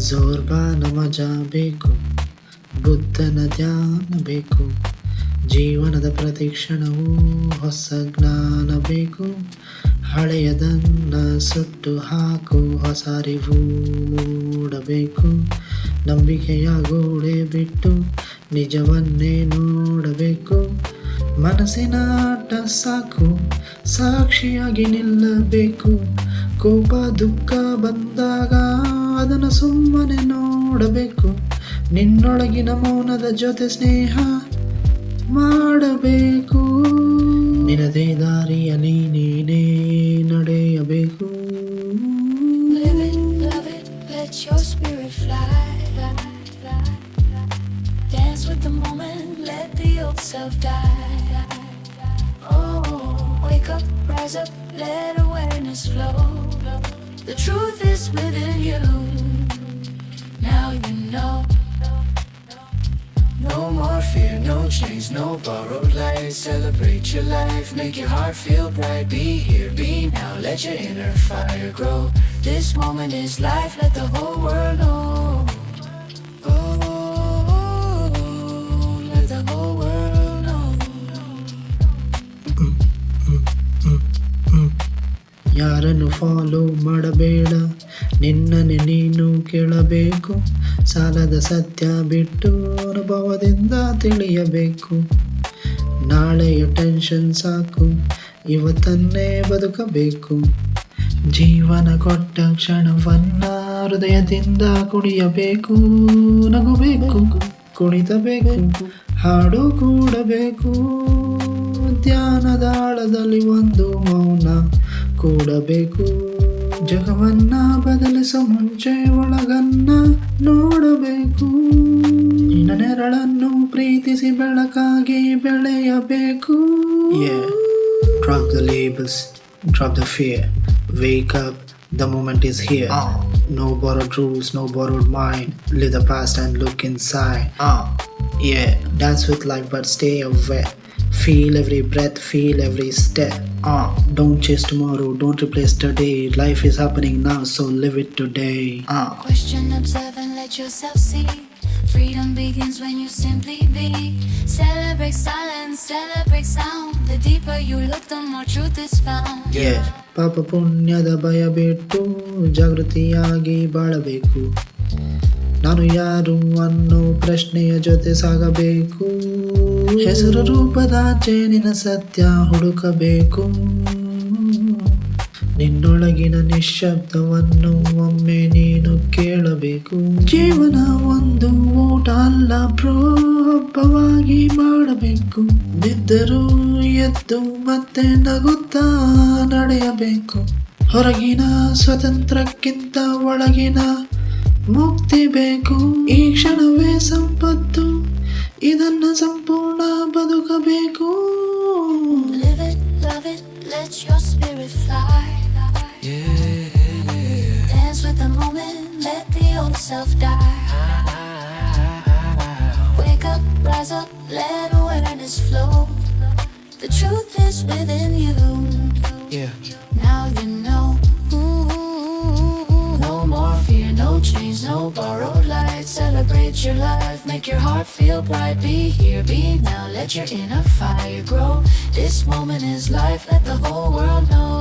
ಜೋರ್ಬಾನ ಮಜಾ ಬೇಕು, ಬುದ್ಧನ ಧ್ಯಾನ ಬೇಕು, ಜೀವನದ ಪ್ರತಿಕ್ಷಣವೂ ಹೊಸ ಜ್ಞಾನ ಬೇಕು. ಹಳೆಯದನ್ನ ಸುಟ್ಟು ಹಾಕು, ಹೊಸ ಅರಿವು ಮೂಡಬೇಕು. ನಂಬಿಕೆಯ ಗೋಡೆ ಬಿಟ್ಟು ನಿಜವನ್ನೇ ನೋಡಬೇಕು. ಮನಸ್ಸಿನ ಆಟ ಸಾಕು, ಸಾಕ್ಷಿಯಾಗಿ ನಿಲ್ಲಬೇಕು. ಕೋಪ ದುಃಖ ಬಂದಾಗ ಅದನ್ನು ಸುಮ್ಮನೆ ನೋಡಬೇಕು. ನಿನ್ನೊಳಗಿನ ಮೌನದ ಜೊತೆ ಸ್ನೇಹ ಮಾಡಬೇಕು. ನಿನದೇ ದಾರಿಯಲ್ಲಿ ನೀನೇ ನಡೆಯಬೇಕು. Live it, love it, let your spirit fly. Dance with the moment, let the old self die. Oh, wake up, rise up, let awareness flow. The truth is within you. Now you know. No more fear, no chains, no borrowed lies. Celebrate your life, make your heart feel bright. Be here, be now, let your inner fire grow. This moment is life, let the whole world know. Oh, let the whole world know. ಯಾರನ್ನು follow ಮಾಡಬೇಡ, ನಿನ್ನನ್ನೇ ನೀನು ಕೇಳಬೇಕು. ಸಾಲದ ಸತ್ಯ ಬಿಟ್ಟು ಅನುಭವದಿಂದ ತಿಳಿಯಬೇಕು. ನಾಳೆಯ ಟೆನ್ಷನ್ ಸಾಕು, ಇವತ್ತನ್ನೇ ಬದುಕಬೇಕು. ಜೀವನ ಕೊಟ್ಟ ಕ್ಷಣವನ್ನ ಹೃದಯದಿಂದ ಕುಡಿಯಬೇಕು. ನಗುಬೇಕು, ಕುಣಿತಬೇಕು, ಹಾಡು ಕೂಡಬೇಕು. ಧ್ಯಾನದ ಆಳದಲ್ಲಿ ಒಂದು ಮೌನ ಕೂಡಬೇಕು. ಜಗವನ್ನ ಬದಲಿಸೋ ಮುಂಚೆ ಒಳಗನ್ನ ನೋಡಬೇಕು. ನಿನ್ನ ನೆರಳನ್ನು ಪ್ರೀತಿಸಿ ಬೆಳಕಾಗಿ ಬೆಳೆಯಬೇಕು. Drop the labels, drop the fear, wake up, the moment is here. No borrowed rules, no borrowed mind. Live the past and look inside. Dance with life but stay aware. Feel every breath, feel every step. Don't chase tomorrow, don't replace today. Life is happening now, so live it today. Question, observe and let yourself see. Freedom begins when you simply be. Celebrate silence, celebrate sound. The deeper you look, the more truth is found. ಪಾಪ ಪುಣ್ಯದ ಭಯ ಬಿಟ್ಟು ಜಾಗೃತಿಯಾಗಿ ಬಾಳಬೇಕು. ನಾನು ಯಾರು ಅನ್ನೋ ಪ್ರಶ್ನೆಯ ಜೊತೆ ಸಾಗಬೇಕು. ಹೆಸರು ರೂಪದಾಚೆ ನಿನ್ನ ಸತ್ಯ ಹುಡುಕಬೇಕು. ನಿನ್ನೊಳಗಿನ ನಿಶ್ಶಬ್ದವನ್ನು ಒಮ್ಮೆ ನೀನು ಕೇಳಬೇಕು. ಜೀವನ ಒಂದು ಊಟ ಅಲ್ಲ ಬ್ರೋ, ಹಬ್ಬವಾಗಿ ಮಾಡಬೇಕು. ಬಿದ್ದರೂ ಎದ್ದು ಮತ್ತೆ ನಗುತ್ತಾ ನಡೆಯಬೇಕು. ಹೊರಗಿನ ಸ್ವತಂತ್ರಕ್ಕಿಂತ ಒಳಗಿನ ಮುಕ್ತಿ ಬೇಕು. ಈ ಕ್ಷಣವೇ ಸಂಪತ್ತು, ಇದನ್ನ ಸಂಪೂರ್ಣ ಬದುಕಬೇಕು. Live it, love it, let your spirit fly. Dance with the moment, let the old self die. Wake up, rise up, let awareness flow. The truth is within you. Now you know. No more fear, no chains, no borrowed light. Celebrate your life, make your heart feel bright. Be here, be now, let your inner fire grow. This moment is life, let the whole world know.